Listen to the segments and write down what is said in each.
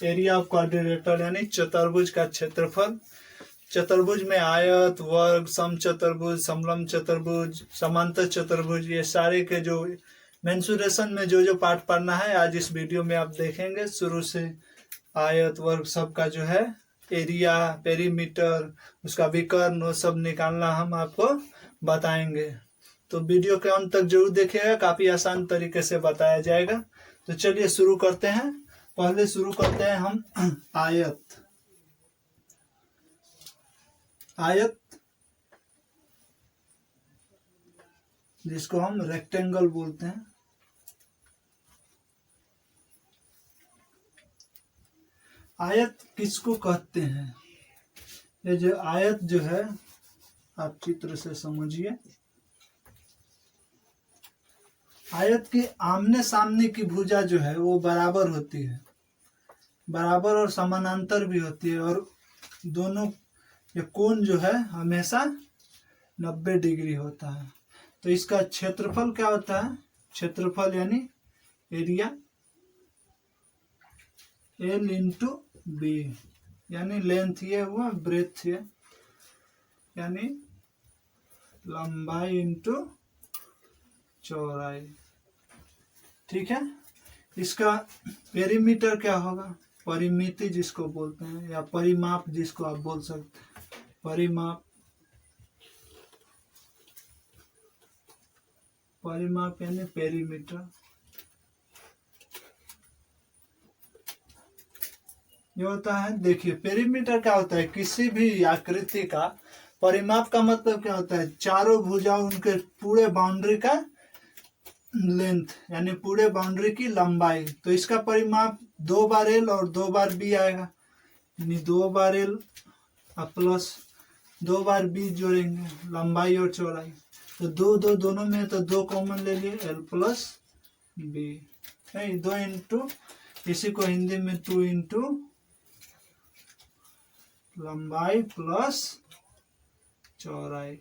Area of quadrilateral यानी चतुर्भुज का क्षेत्रफल। चतुर्भुज में आयत, वर्ग, समचतुर्भुज, समलंब चतुर्भुज, समांतर चतुर्भुज, ये सारे के जो मेंसुरेशन में जो जो पार्ट पढ़ना है आज इस वीडियो में आप देखेंगे। शुरू से आयत, वर्ग सब का जो है एरिया, पेरीमीटर, उसका विकर्ण, वो सब निकालना हम आपको बताएंगे। तो वीडियो के अंत तक जरूर देखिएगा, काफी आसान तरीके से बताया जाएगा। तो चलिए शुरू करते हैं। पहले शुरू करते हैं हम आयत। आयत जिसको हम रेक्टेंगल बोलते हैं। आयत किसको कहते हैं? ये जो आयत जो है, आप चित्र से समझिए। आयत के आमने सामने की भुजा जो है वो बराबर होती है, बराबर और समानांतर भी होती है, और दोनों ये कोण जो है हमेशा 90 डिग्री होता है। तो इसका क्षेत्रफल क्या होता है? क्षेत्रफल यानी एरिया, L इंटू बी, यानी लेंथ ये हुआ, ब्रेथ ये, यानी लंबाई इंटू चौड़ाई। ठीक है। इसका पेरीमीटर क्या होगा? परिमिति जिसको बोलते हैं, या परिमाप जिसको आप बोल सकते हैं। परिमाप, परिमाप यानी पेरीमीटर। ये होता है, देखिए पेरीमीटर क्या होता है? किसी भी आकृति का परिमाप का मतलब क्या होता है? चारों भुजाओं, उनके पूरे बाउंड्री का लेंथ, यानी पूरे बाउंड्री की लंबाई। तो इसका परिमाप 2 बार L और 2 बार B आएगा, यानी 2 बार L प्लस 2 बार B जोड़ेंगे, लंबाई और चौड़ाई। तो दोनों में तो 2 कॉमन ले लिए, L प्लस B, नहीं 2 इंटू, इसी को हिंदी में 2 इंटू लंबाई प्लस चौड़ाई।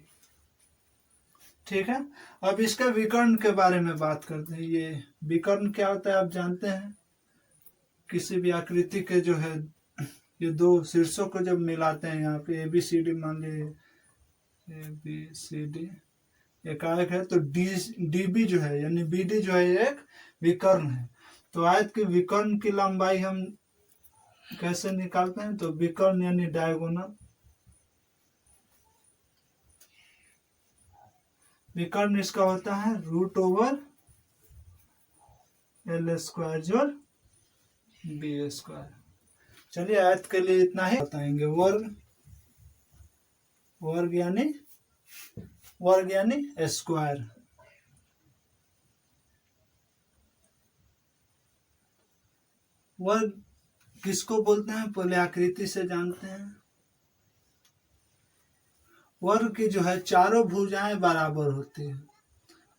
ठीक है। अब इसका विकर्ण के बारे में बात करते हैं। ये विकर्ण क्या होता है आप जानते हैं? किसी भी आकृति के जो है, ये 2 शीर्षों को जब मिलाते हैं, यहाँ पे ABCD मान लीजिए, ABCD एक आयत है, तो DB जो है यानी BD जो है एक विकर्ण है। तो आयत के विकर्ण की लंबाई हम कैसे निकालते हैं? तो विकर्ण यानी डायगोनल, विकर्ण इसका होता है √/L² जोड़ B²। चलिए आयत के लिए इतना ही बताएंगे। वर्ग, वर्ग यानी स्क्वायर। वर्ग किसको बोलते हैं? पहले आकृति से जानते हैं। वर्ग की जो है चारों भुजाएं बराबर होती है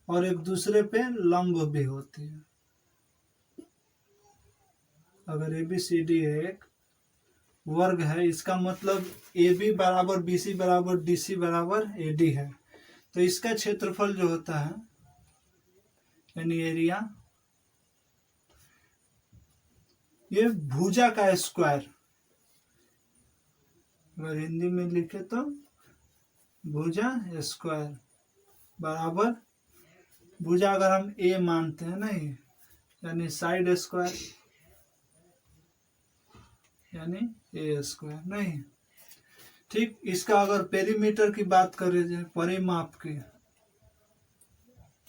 और एक दूसरे पे लंब भी होती है। अगर ABCD एक वर्ग है, इसका मतलब AB बराबर BC बराबर DC बराबर AD है। तो इसका क्षेत्रफल जो होता है यानी एरिया, ये भुजा का स्क्वायर, अगर हिंदी में लिखे तो भुजा स्क्वायर बराबर, भुजा अगर हम A मानते हैं नहीं, यानी साइड स्क्वायर यानी A² नहीं। ठीक। इसका अगर पेरीमीटर की बात करें जाए, परिमाप की,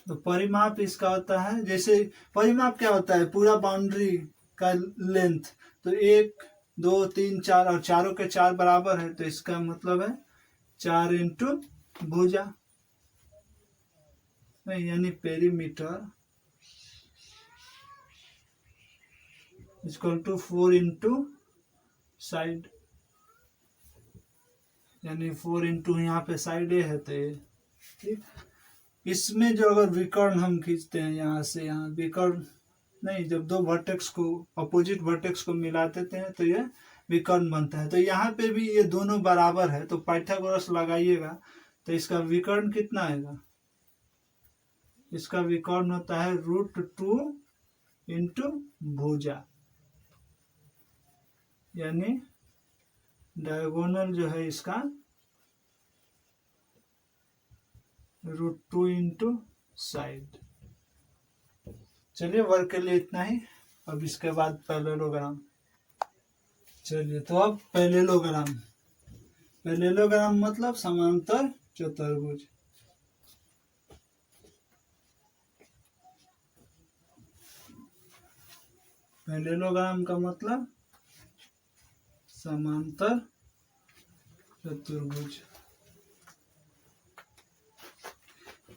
तो परिमाप इसका होता है, जैसे परिमाप क्या होता है? पूरा बाउंड्री का लेंथ। तो 1 2 3 4, और चारों के 4 बराबर है, तो इसका मतलब है 4 इंटू भुजा, नहीं यानी perimeter equal to 4 into side, यानी 4 इंटू यहाँ पे साइड ए है तो ये। ठीक। इसमें जो अगर विकर्ण हम खींचते हैं यहाँ से यहाँ, विकर्ण नहीं, जब 2 वर्टेक्स को, अपोजिट वर्टेक्स को मिला देते हैं तो ये विकर्ण बनता है। तो यहाँ पे भी ये दोनों बराबर है, तो पाइथागोरस लगाइएगा तो इसका विकर्ण कितना आएगा? इसका विकर्ण होता है √2 इंटू भुजा। यानी डायगोनल जो है इसका √2 इंटू साइड। चलिए वर्ग के लिए इतना ही। अब इसके बाद पैरेललोग्राम। चलिए तो अब पैरेललोग्राम। पैरेललोग्राम मतलब समांतर चतुर्भुज। पैरेललोग्राम का मतलब समांतर चतुर्भुज।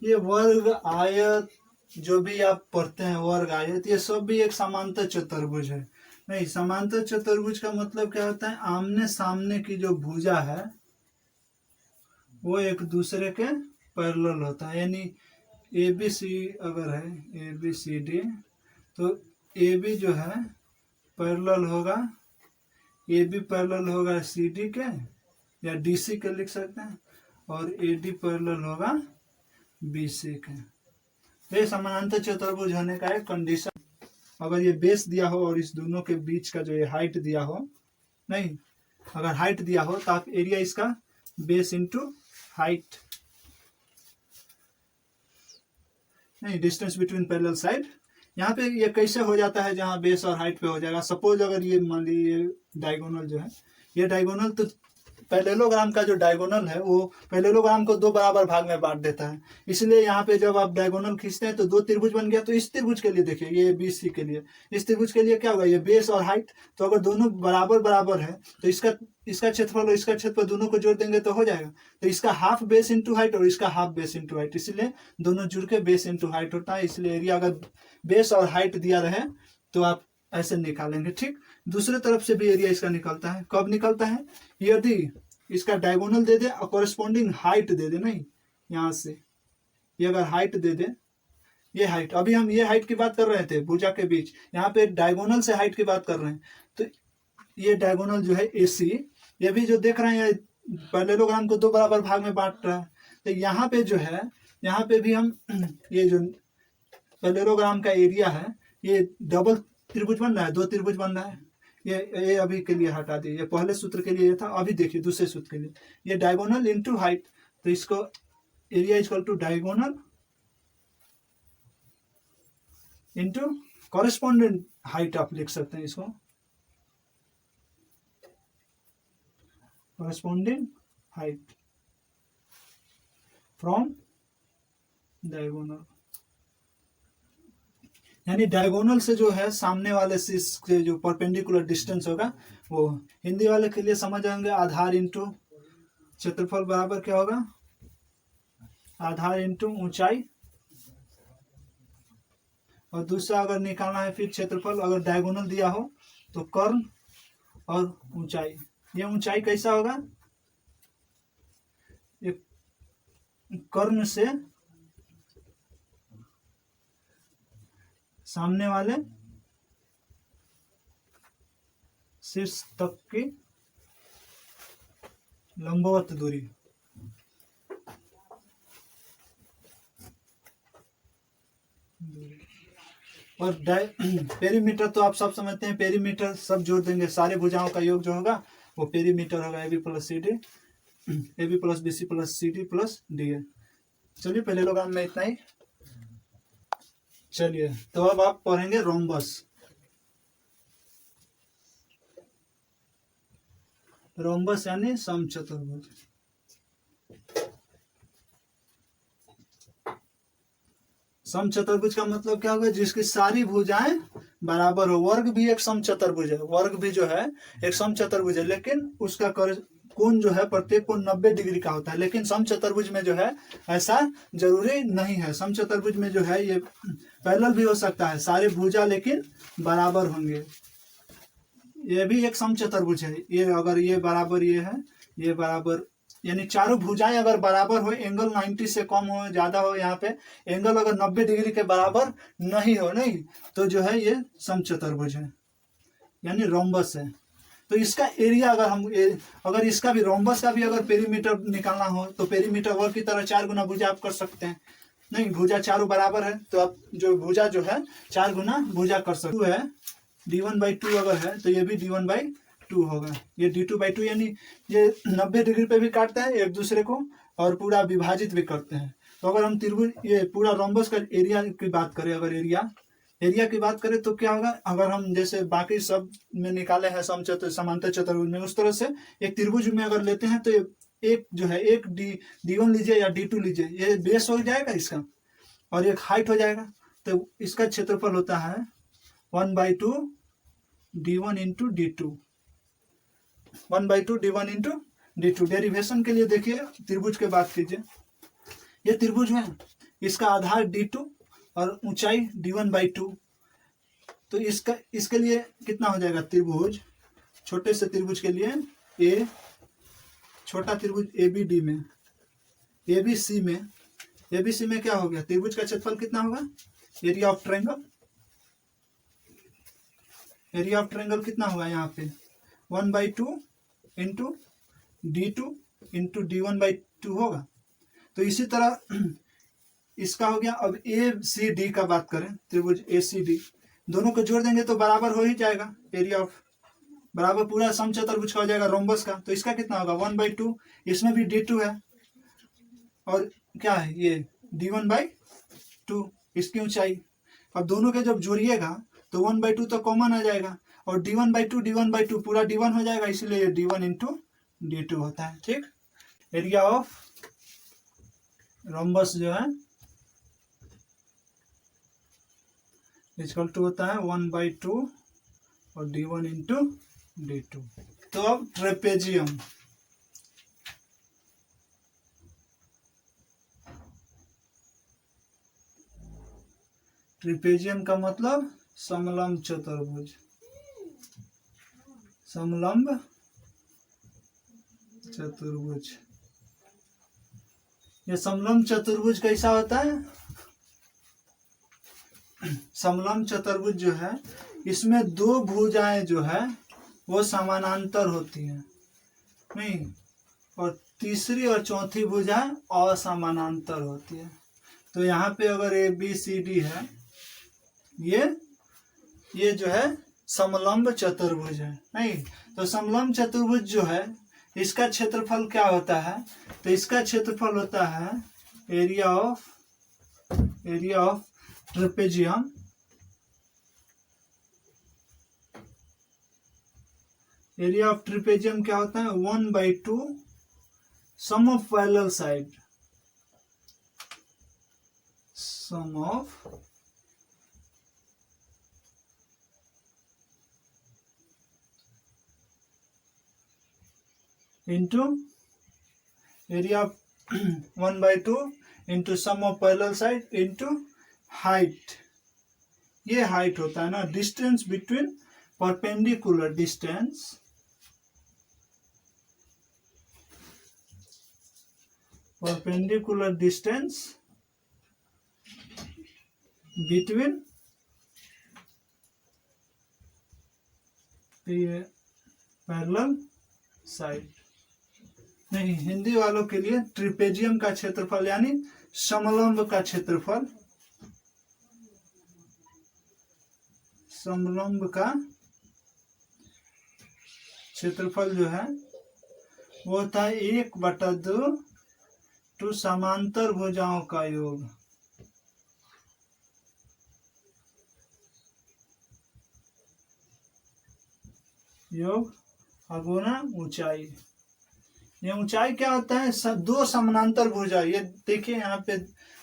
ये वर्ग, आयत, जो भी आप पढ़ते हैं वर्ग, आयत, ये सब भी एक समांतर चतुर्भुज है। नहीं, समांतर चतुर्भुज का मतलब क्या होता है? आमने सामने की जो भुजा है वो एक दूसरे के पैरेलल होता है। यानी ABC अगर है, ABCD, तो AB जो है पैरेलल होगा, AB पैरेलल होगा CD के या DC के लिख सकते हैं, और AD पैरेलल होगा BC के। तो ये समानांतर चतुर्भुज होने का एक कंडीशन। अगर ये बेस दिया हो और इस दोनों के बीच का जो ये हाइट दिया हो, नहीं, अगर हाइट दिया हो तो आप एरिया इसका बेस इंटू हाइट, नहीं, डिस्टेंस बिटवीन पैरेलल साइड। यहाँ पे ये कैसे हो जाता है जहाँ बेस और हाइट पे हो जाएगा? सपोज अगर ये मान लीजिए डायगोनल जो है, ये डायगोनल, तो पैरेललोग्राम का जो डायगोनल है वो पैरेललोग्राम को 2 बराबर भाग में बांट देता है। इसलिए यहाँ पे जब आप डायगोनल खींचते हैं तो 2 त्रिभुज बन गया। तो इस त्रिभुज के लिए देखिए, ये BC के लिए, इस त्रिभुज के लिए क्या होगा? ये बेस और हाइट, तो अगर दोनों बराबर बराबर है तो इसका क्षेत्रफल और इसका क्षेत्रफल दोनों को जोड़ देंगे तो हो जाएगा। तो इसका हाफ बेस इंटू हाइट और इसका हाफ बेस इंटू हाइट, इसलिए दोनों जुड़ के बेस इंटू हाइट होता है। इसलिए एरिया अगर बेस और हाइट दिया रहे तो आप ऐसे निकालेंगे। ठीक, दूसरे तरफ से भी एरिया इसका निकलता है। कब निकलता है? यदि इसका डायगोनल दे दे और कॉरेस्पॉन्डिंग हाइट दे दे, नहीं, यहाँ से ये अगर हाइट दे दे, ये हाइट, अभी हम ये हाइट की बात कर रहे थे भुजा के बीच, यहाँ पे डायगोनल से हाइट की बात कर रहे हैं। तो ये डायगोनल जो है AC, ये भी जो देख रहे हैं पैरेललोग्राम को 2 बराबर भाग में बांट रहा है। तो यहाँ पे जो है, यहाँ पे भी हम ये जो पैरेललोग्राम का एरिया है, ये डबल त्रिभुज बन रहा है, 2 त्रिभुज बन रहा है। ये अभी के लिए हटा दिए, ये पहले सूत्र के लिए था। अभी देखिए दूसरे सूत्र के लिए, ये डायगोनल इनटू हाइट, तो इसको area equal to diagonal into correspondent height, आप लिख सकते हैं इसको, कॉरेस्पॉन्डिंग हाइट फ्रॉम डायगोनल। यानी डायगोनल से जो है सामने वाले से जो परपेंडिकुलर डिस्टेंस होगा वो, हिंदी वाले के लिए समझ आएंगे, आधार इंटू क्षेत्रफल बराबर क्या होगा? आधार इंटू ऊंचाई। और दूसरा अगर निकालना है फिर क्षेत्रफल, अगर डायगोनल दिया हो तो कर्ण और ऊंचाई। ये ऊंचाई कैसा होगा? ये कर्ण से सामने वाले शीर्ष तक की लंबवत दूरी। और पेरीमीटर तो आप सब समझते हैं, पेरीमीटर सब जोड़ देंगे, सारे भुजाओं का योग जो होगा वो पेरीमीटर होगा, AB plus CD, AB plus BC plus CD plus DA। चलिए पैरेललोग्राम में इतना ही। चलिए तो अब आप पढ़ेंगे रोम्बस। रोम्बस यानी समचतुर्भुज। समचतुर्भुज का मतलब क्या होगा? जिसकी सारी भुजाएं बराबर हो। वर्ग भी एक समचतुर्भुज है, वर्ग भी जो है एक समचतुर्भुज है, लेकिन उसका कोण जो है प्रत्येक कोण 90 डिग्री का होता है। लेकिन समचतुर्भुज में जो है ऐसा जरूरी नहीं है। समचतुर्भुज में जो है ये पैरेलल भी हो सकता है, सारे भुजा लेकिन बराबर होंगे। ये भी एक समचतुर्भुज है। ये अगर ये बराबर, ये है, ये बराबर, यानी चारों भुजाएं अगर बराबर हो, एंगल 90 से कम हो, ज्यादा हो, यहाँ पे एंगल अगर 90 डिग्री के बराबर नहीं हो, नहीं, तो जो है ये समचतुर्भुज है, यानी रोम्बस है। तो इसका एरिया अगर इसका भी रोम्बस का भी अगर पेरीमीटर निकालना हो तो पेरीमीटर वर्ग की तरह 4 गुना भुजा आप कर सकते हैं। नहीं, भुजा चारों बराबर है तो आप जो भुजा जो है 4 गुना भुजा कर सकते हैं। D1/2 अगर है तो ये भी D1/2 2 होगा। ये d2/2 यानी ये 90 डिग्री पे भी काटते हैं एक दूसरे को और पूरा विभाजित भी करते हैं। तो अगर हम त्रिभुज ये पूरा रोम्बस का एरिया की बात करें, अगर एरिया की बात करें तो क्या होगा, अगर हम जैसे बाकी सब में निकाले हैं समचतुर समांतर चतुर्भुज में, उस तरह से एक त्रिभुज में अगर लेते हैं तो एक जो है एक d1 लीजिए या d2 लीजिए, ये बेस हो जाएगा इसका और एक हाइट हो जाएगा। तो इसका क्षेत्रफल होता है 1/2 d1 into d2, 1/2 d1 into d2। Derivation के लिए देखिए त्रिभुज के बात कीजिए, ये त्रिभुज है, इसका आधार d2 और ऊंचाई d1/2। तो इसके लिए कितना हो जाएगा, त्रिभुज छोटे से त्रिभुज के लिए छोटा त्रिभुज ABD में ABC में क्या हो गया, त्रिभुज का क्षेत्रफल कितना होगा, एरिया ऑफ ट्रायंगल कितना होगा यहाँ पे 1/2 इंटू d2 इंटू d1/2 होगा। तो इसी तरह इसका हो गया। अब ACD का बात करें, त्रिभुज ACD दोनों को जोड़ देंगे तो बराबर हो ही जाएगा, एरिया ऑफ बराबर पूरा समचतुर्भुज का हो जाएगा रोम्बस का। तो इसका कितना होगा 1/2, इसमें भी d2 है और क्या है ये d1/2 इसकी ऊंचाई। अब दोनों के जब जोड़िएगा तो 1/2 तो कॉमन आ जाएगा और d1/2 पूरा d1 हो जाएगा, इसलिए d1 इंटू d2 होता है। ठीक, एरिया ऑफ रोम्बस जो है इक्वल टू होता है 1/2 और d1 इंटू d2। तो अब ट्रिपेजियम का मतलब समलंब चतुर्भुज। ये समलंब चतुर्भुज कैसा होता है, समलंब चतुर्भुज जो है इसमें दो भुजाएं जो है वो समानांतर होती हैं नहीं, और तीसरी और चौथी भुजा असमानांतर होती है। तो यहाँ पे अगर ABCD है, ये जो है समलंब चतुर्भुज है नहीं। तो समलंब चतुर्भुज जो है इसका क्षेत्रफल क्या होता है, तो इसका क्षेत्रफल होता है एरिया ऑफ ट्रेपेजियम क्या होता है 1/2 sum of parallel side, sum of into area of 1/2 into sum of parallel side into height. ये हाइट होता है ना, distance between perpendicular distance between parallel side. नहीं, हिंदी वालों के लिए ट्रिपेजियम का क्षेत्रफल यानी समलंब का क्षेत्रफल, समलंब का क्षेत्रफल जो है वो होता है 1/2 टू समांतर भुजाओं का योग। अगुना ऊंचाई। ये ऊंचाई क्या होता है, दो समानांतर भुजा। ये देखिए यहाँ पे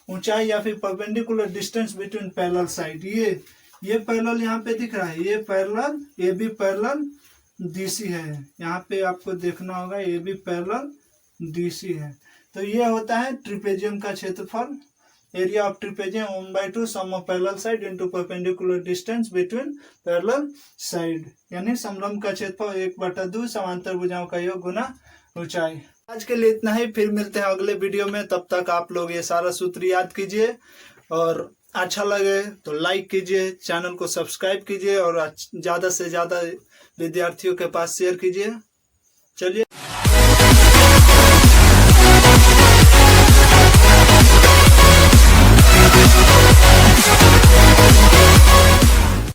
ऊंचाई या फिर perpendicular distance between parallel side. ये पैरेलल यहाँ पे दिख रहा है, ये पैरेलल AB पैरेलल DC है। यहाँ पे आपको देखना होगा AB पैरेलल DC है। तो ये होता है ट्रिपेजियम का क्षेत्रफल, area of trapezium 1/2 sum of parallel side into perpendicular distance between parallel side, यानी समलंब का क्षेत्रफल 1/2 समांतर भुजाओं का योग गुना ऊंचाई। आज के लिए इतना ही, फिर मिलते हैं अगले वीडियो में। तब तक आप लोग ये सारा सूत्र याद कीजिए और अच्छा लगे तो लाइक कीजिए, चैनल को सब्सक्राइब कीजिए और ज़्यादा से ज़्यादा विद्यार्थियों के पास शेयर कीजिए। चलिए।